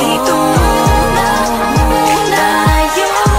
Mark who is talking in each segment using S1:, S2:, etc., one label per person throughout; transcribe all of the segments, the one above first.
S1: Dito muna, muna yun.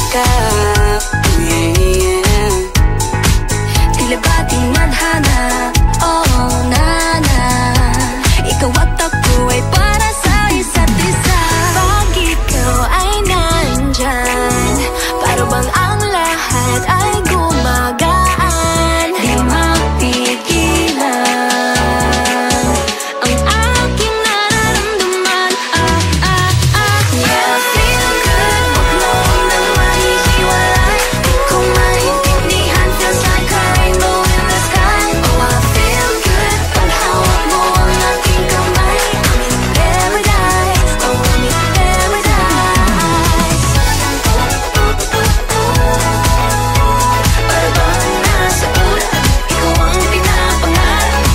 S1: yakap. Yeah. Tila ba tinadhana, oh nana, ikaw at ako ay para sa isa't isa. Pag ikaw ay nandyan, para bang ang lahat ay gumagaan. Di mapigilan ang aking nararamdaman. Yeah, feel good, wag mo nang mahihiwalay. Di ko maintindihan, feels like a rainbow in the sky. Oh, I feel good, pag hawak mo ang aking kamay. I'm in paradise, oh I'm in paradise. Para bang nasa ulan, ikaw ang pinapangarap.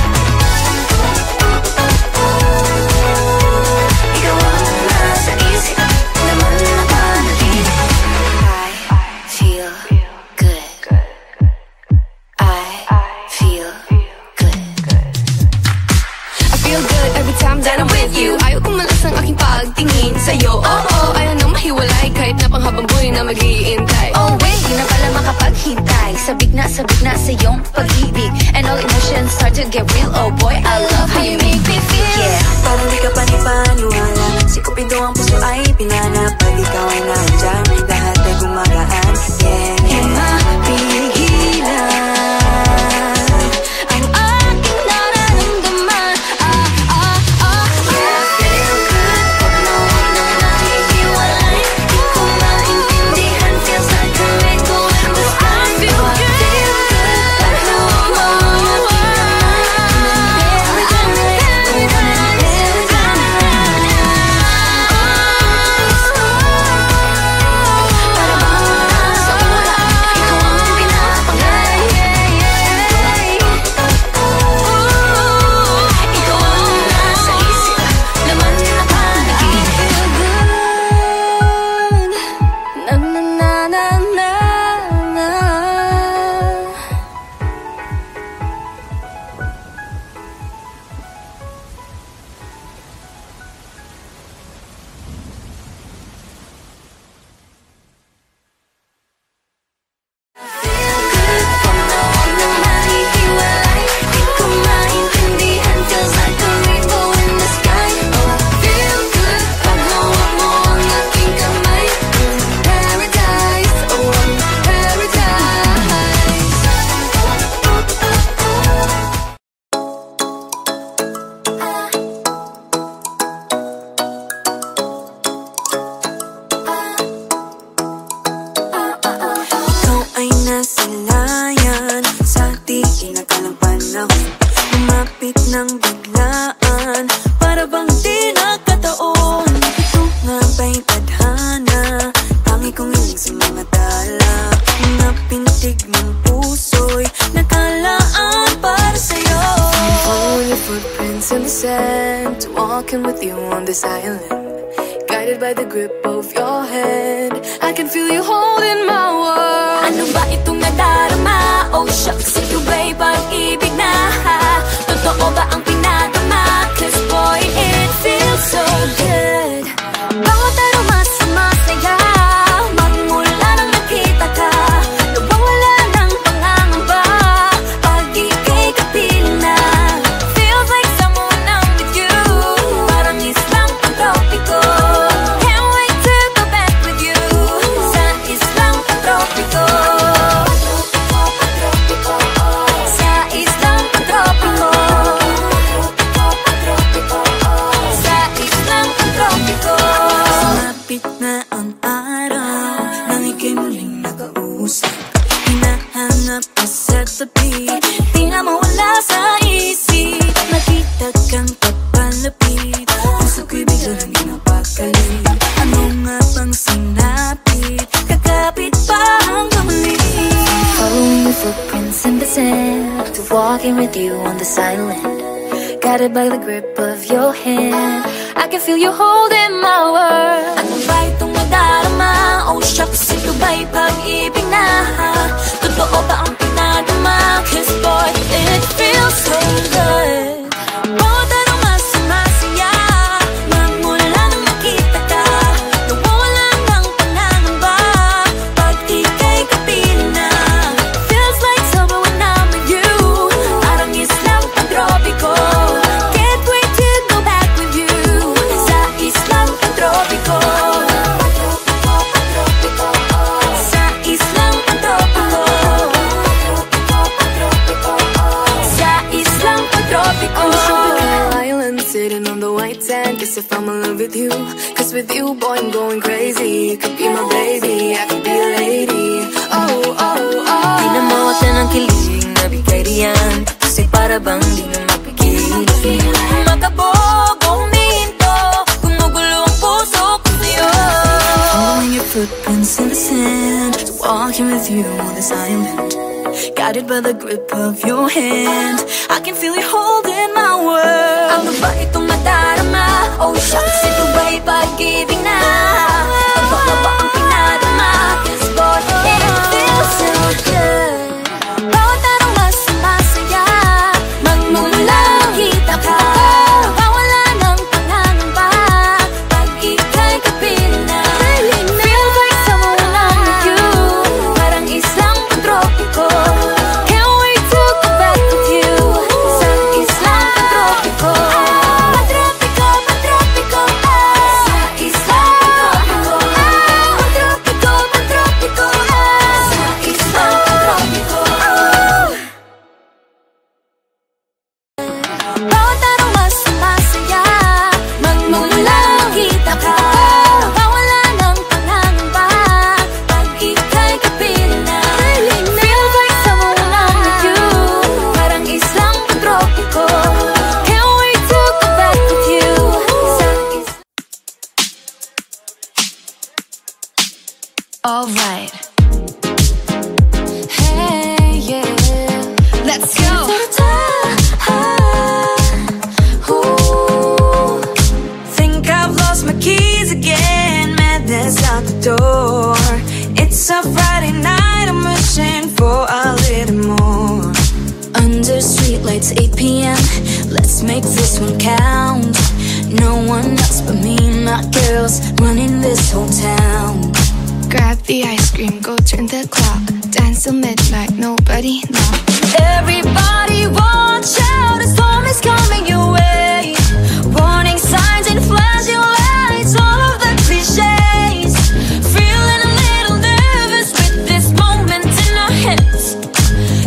S1: Ikaw ang nasa isip, naman nakanaginip. I feel good. I feel good. I feel good every time that I'm with you. Ayaw kumalas ang aking pagtingin sa'yo. Oh, ayaw nang mahiwalay kahit na panghabang buhay na mag-iintay. Oh wait, di na pala makapaghintay. Sabik na sa iyong pag-ibig, and all emotions start to get real. Oh boy, I love how you make me feel. Yeah, parang di ka panipaniwala. Sikupin ang puso ay pinanap. Pag ikaw ay nandyan, lahat ay gumagaan. Yeah, di mapigilan ang aking nararamdaman. Yeah, feel good, pag nawag nang nahihiwalay. Di ko maintindihan, feels like a rainbow in the sky. Feel good, pag hawak mo ang aking kamay. I'm in paradise, oh I'm in para bang nasa ulan, ikaw ang pinapangarap. Ikaw ang nasa isip, laman nakanaginip. Feel good, na na na na na na. Feel good, pag nawag nang mahihiwalay. Di ko maintindihan, feels like a rainbow in the sky. Oh, feel good, pag hawak mo ang aking kamay. I'm in paradise, oh I'm in paradise. Ikaw ay nasa layan, sa di inakalang panahon. Lumapit ng biglaan, para bang di nakataon. Ito nga ba'y tadhana, tangi kong hiling sa mga tala. Mga pintig ng puso'y nakalaan para sa'yo. Following your footprints in the sand, walking with you on this island. Guided by the grip of your hand, I can feel you holding my world. Ano ba itong nadarama? Oh shucks, ito ba'y pag-ibig na? Totoo ba ang pinagama? 'Cause boy, it feels so good. Bawat aroma sumasaya, magmula nang nakita ka. Nawawala ng pangangamba, pag ika'y kapiling na. Feels like someone I'm with you, parang islang pantropiko. Can't wait to go back with you, sa islang pantropiko. Sa islang pantropiko. Sa islang pantropiko. Sumapit na ang araw, nang ika'y muling nakausap. Hinahanap ka sa tabi, di na mawala sa isip. Makita kang papalapit, puso ko'y biglang di napakalit. Ano nga bang sinapit, kakapit pa ang kamali. Following your footprints in the sand, to walking with you on this island. Guided by the grip of your hand, I can feel you holding my world. Ano ba itong nadarama? Oh shucks, ito ba'y pag-ibig na? Totoo ba ang pinadama? 'Cause boy, it feels so good. Bawat aroma sumasaya, magmula nang nakita ka. Nawawala ng pangangamba, pag going crazy. You could be my baby, I could be a lady. Oh, oh, oh. Di na mawala ng kilig, nabigay riyan. Kasi para bang di na mapigil. Makabog o huminto, gumugulo ang puso ko sa'yo. Following your footprints in the sand, walking with you this I am meant. Guided by the grip of your hand, I can feel you holding my world. Ano ba itong madarama? Oh shucks, ito ba'y pag-ibig na? Ano ka ba ang pinadama? Cause boy, it feels so good. Bawat araw mas masaya, magmumulang kita ka. Mawala ng pangangamba, pag ika'y kapiling na. Feels like someone I'm with you, parang islang tropiko. Can't wait to go back with you, sa islang tropiko. Patropiko, patropiko, sa islang tropiko. Patropiko, patropiko, sa islang tropiko. Bawat araw mas masaya, magmumulang kita ka. Mawala ng pangangamba, pag ika'y kapiling na. Feels like someone I'm with you, parang islang tropiko. Can't wait to go back with you, sa islang. Alright. Hey, yeah. Let's go. Think I've lost my keys again. Madness out the door. It's a Friday night, I'm wishing for a little more. Under streetlights, 8 p.m. Let's make this one count. No one else but me and my girls running this whole town.
S2: Grab the ice cream, go turn the clock. Dance till midnight, nobody knock.
S1: Everybody watch out, a storm is coming your way. Warning signs and flashing lights, all of the cliches. Feeling a little nervous with this moment in our hands.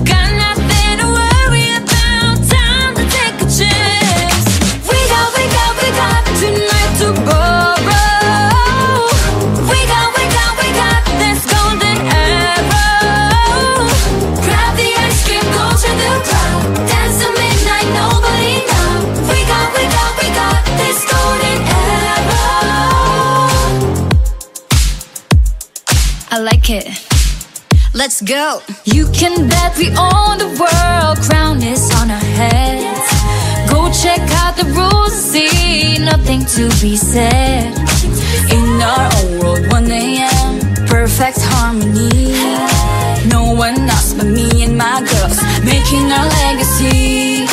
S1: Got nothing to worry about, time to take a chance. We got tonight to borrow. We got this golden arrow. Grab the ice cream, go to the crowd. Dance till midnight, nobody know. We got this golden arrow. I like it. Let's go. You can bet we own the world, crown is on our heads. Go check out the rules and see, nothing to be said. In our own world, 1 a.m. perfect harmony. No one else but me and my girls, making our legacy.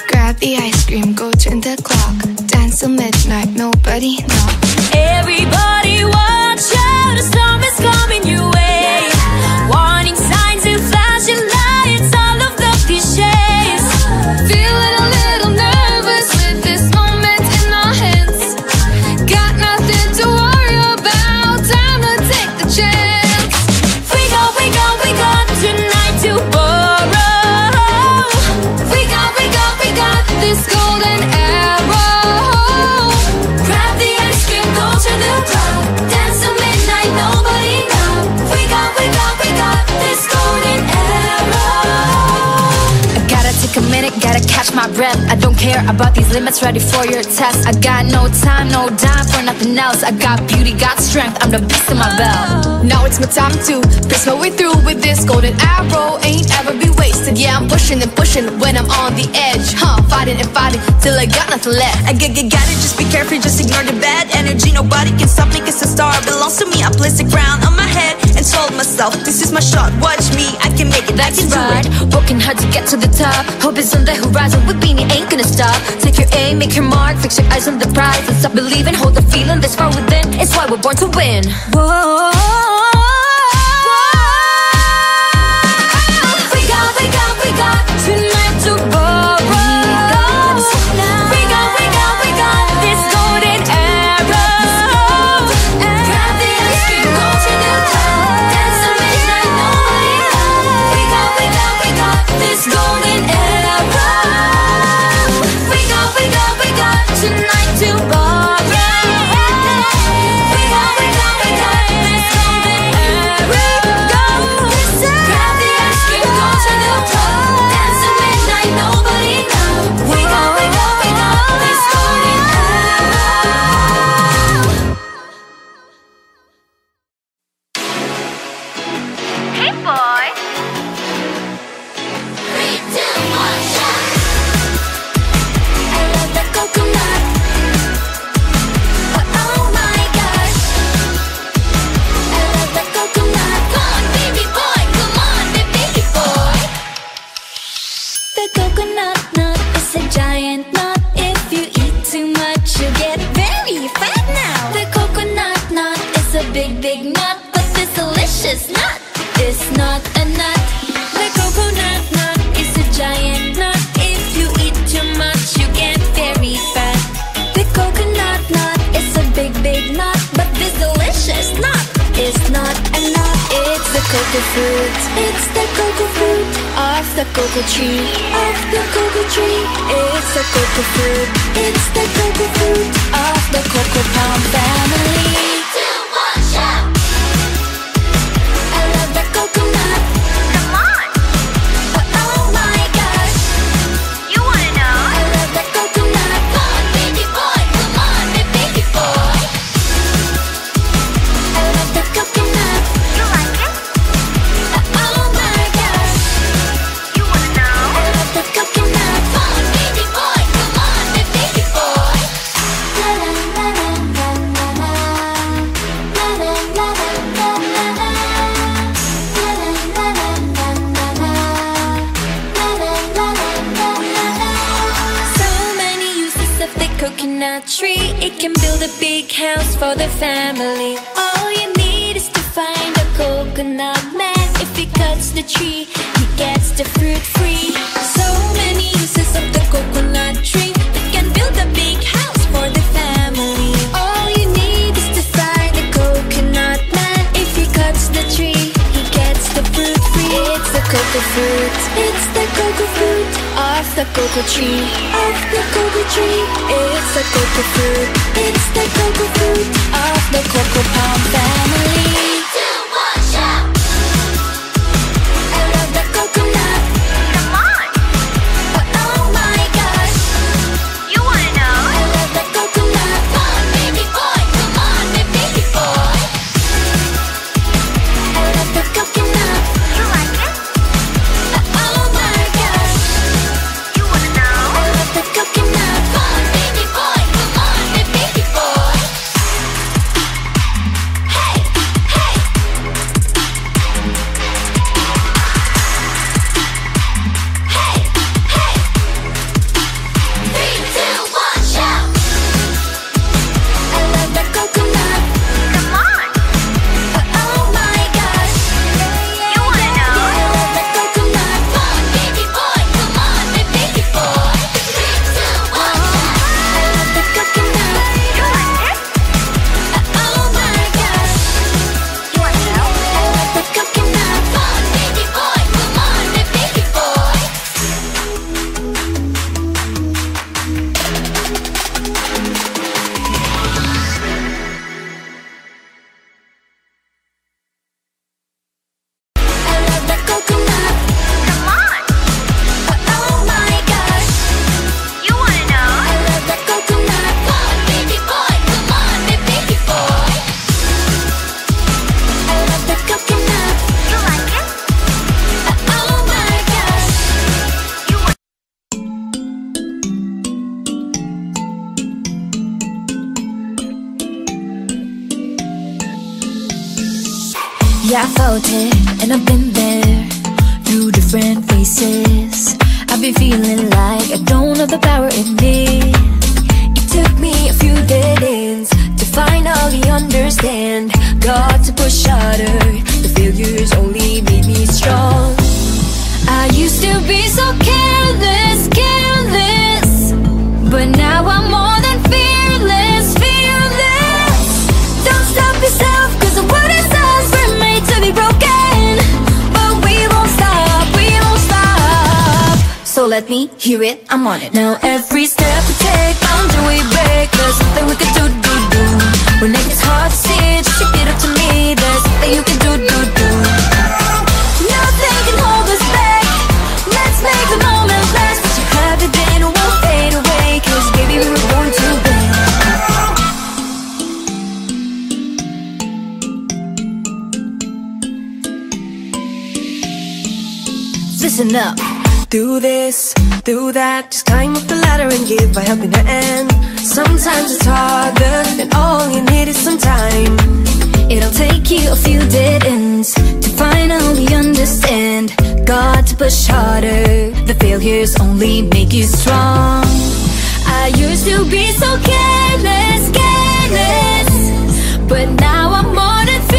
S2: Grab the ice cream, go turn the clock. Dance till midnight, nobody knock.
S1: Everybody watch out, a storm is coming your way. Warning signs and flashing lights, all of the cliches.
S2: Feeling a little nervous with this moment in our hands. Got nothing to worry about, time to take the chance.
S1: We got tonight to borrow. We got
S2: This golden arrow.
S1: grab the ice cream, go to the crowd. Dance till midnight, nobody know. We got this golden arrow.
S3: I gotta take a minute, gotta catch my breath. I don't care about these limits, ready for your test. I got no time, no dime for nothing else. I got beauty, got strength, I'm the beast in my belt.
S2: Now it's my time to press my way through with this golden arrow. Ain't ever be wasted. Yeah, I'm pushing and pushing when I'm on the edge. Fighting and fighting till I got nothing left.
S4: I got it, just be careful, just ignore the bad energy. Nobody can stop me, cause the star belongs to me. I placed a crown on my head and told myself, this is my shot, watch me, I can make it, I can do
S3: Right,
S4: it.
S3: working hard to get to the top. Hope is on the horizon, with me, you ain't gonna stop. Take your aim, make your mark, fix your eyes on the prize. And stop believing, hold the feeling that's far within. It's why we're born to win.
S1: Whoa. We got tonight to borrow. We got this golden arrow. Grab the ice cream, go to the top. Dance till midnight, nobody know. We got this golden arrow. We got tonight to borrow. We got
S3: big nut, but this delicious nut is not a nut. The coconut nut is a giant nut. If you eat too much, you get very fat. The coconut nut is a big nut, but this delicious nut is not a nut. It's the cocoa fruit. It's the cocoa fruit of the cocoa tree. Of the cocoa tree. It's the cocoa fruit. It's the cocoa fruit of the cocoa palm family. 2, 1, shout! I love the coconut. Come on! Oh my gosh! You wanna know? I love the coconut. Come on, baby boy. Come on, baby boy. I love the coconut. You like it? Oh my gosh! You wanna know? I love the coconut. Come on, baby boy. Come on, baby boy. La la la la la la la la la la la la la. So many uses of the coconut tree. It can build a big house for the family. All you need is to find a coconut man. If he cuts the tree, he gets the fruit free. So many uses of the coconut tree. It can build a big house for the family. All you need is to find a coconut man. If he cuts the tree, he gets the fruit free. It's the cocoa fruit. It's the cocoa fruit of the cocoa tree. Of the cocoa tree. It's the cocoa fruit. It's the cocoa fruit of the cocoa palm family. 2, 1, shout! I love the coconut. Come on! Oh my gosh! You wanna know? I love the coconut. Come on, baby boy. Come on, baby boy. I love the coconut. You like it? Oh my gosh! You wanna know? I love the coconut. Come on, baby boy. Come on, baby boy. Hey, hey. Hey, hey. 3, 2, 1, shout! I love the coconut. Come on! Oh my gosh! You wanna know? I love the coconut. Come on, baby boy. Come on, baby boy. 3, 2, 1, shout! I love the coconut. You like it? Oh my gosh! You wanna know? I love the coconut. Come on, baby boy. Come on, baby boy. I love the coconut. Come on! Oh my gosh! You wanna know? I love the coconut. Come on, baby boy. Come on, baby boy. I love the coconut. You like it? Oh my gosh! You want Yeah, I felt it, and I've been there through different faces. I've been feeling like I don't have the power in me. It took me a few dead ends to finally understand. Got to push harder, the failures only made me strong. I used to be so careless, careless, but now I'm more than fearless, fearless. Don't stop yourself, cause the world is us, we're made to be broken. But we won't stop, we won't stop. So let me hear it, I'm on it. Now every step we take, boundary we break. There's something we can do. When it gets hard to see, just shake it up to me. There's something you can do. Nothing can hold us back. Let's make the moment last. What you have today won't fade away, cause baby we were born to win. Listen up.
S1: Do this, do that, just climb up the ladder and give a helping hand. Sometimes it's harder, and all you need is some time.
S3: It'll take you a few dead ends to finally understand. Got to push harder, the failures only make you strong. I used to be so careless, careless, but now I'm more than fearless.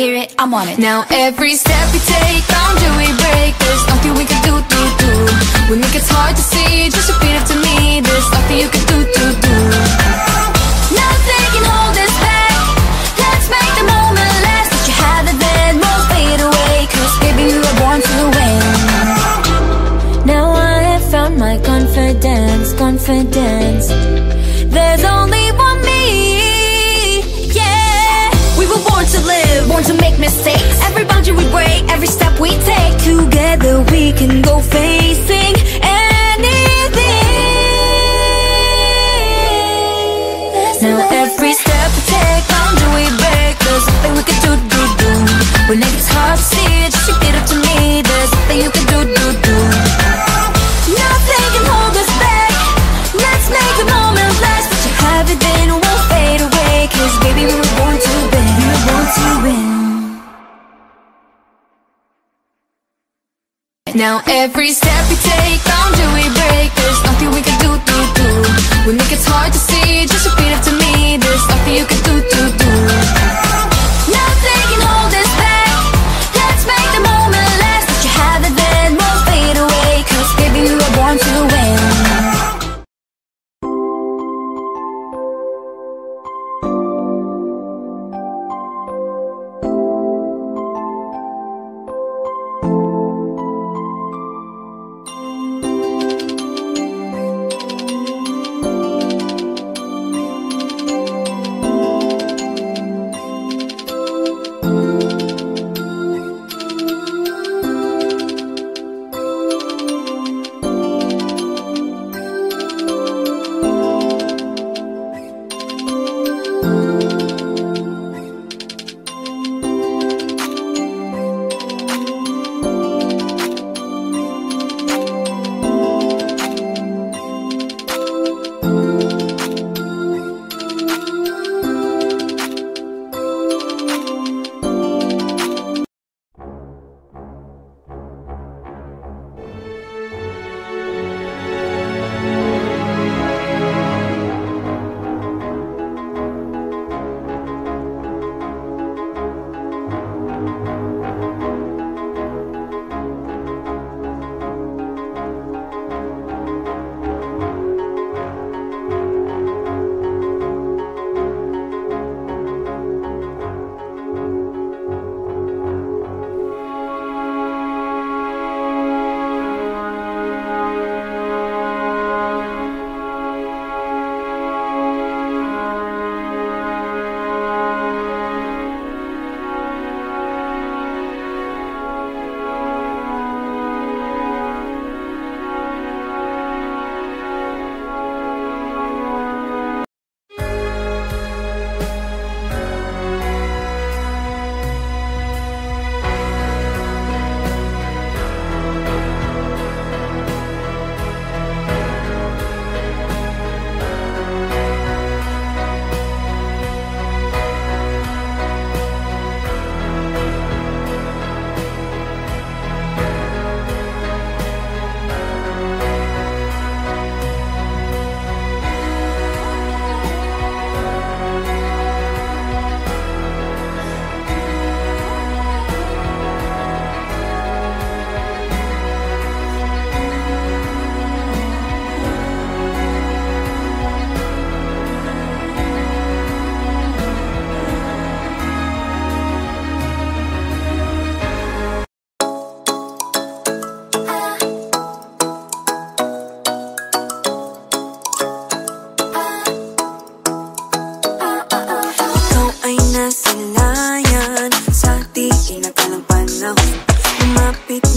S3: hear it, I'm on it.
S2: Now every step we take, boundary we break. There's nothing we can do. When it gets hard to see, just repeat it to me. There's nothing you can do.
S3: Nothing can hold us back. Let's make the moment last. Let you have it, then won't fade away. Cause baby, we were born to win. Now I have found my confidence. There's only one me, yeah.
S4: We were born to live,
S3: Born to make mistakes.
S4: every boundary we break,
S3: Every step we take,
S4: together we can go facing anything.
S3: now every step we take, boundary we break. There's nothing we can do. When it gets hard to see, just repeat it to me. There's nothing you can do.
S4: Nothing can hold us back. Let's make the moment last. Let you have it, then it won't fade away. Cause baby, we were born to win. We were born to win.
S2: Now every step we take, boundary we break. There's nothing we can do. When it gets hard to see, just repeat it to me. There's nothing you can do.
S3: Nothing can hold us back. Let's make the moment last. Let you have it, then won't fade away. Cause baby, we were born to win.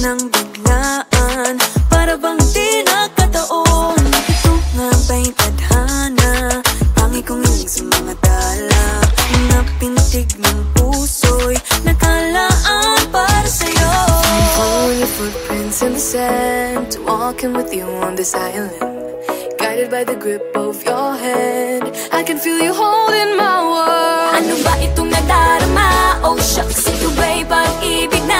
S1: ng biglaan, para bang di nakataon. Ito nga ba'y tadhana, tangi kong hiling sa mga dala. Mga pintig ng puso'y nakalaan para sa'yo.
S2: I'm following your footprints in the sand, walking with you on this island, guided by the grip of your hand. I can feel you holding my world.
S3: Ano ba itong nadarama? Oh shucks, ito ba'y pag-ibig na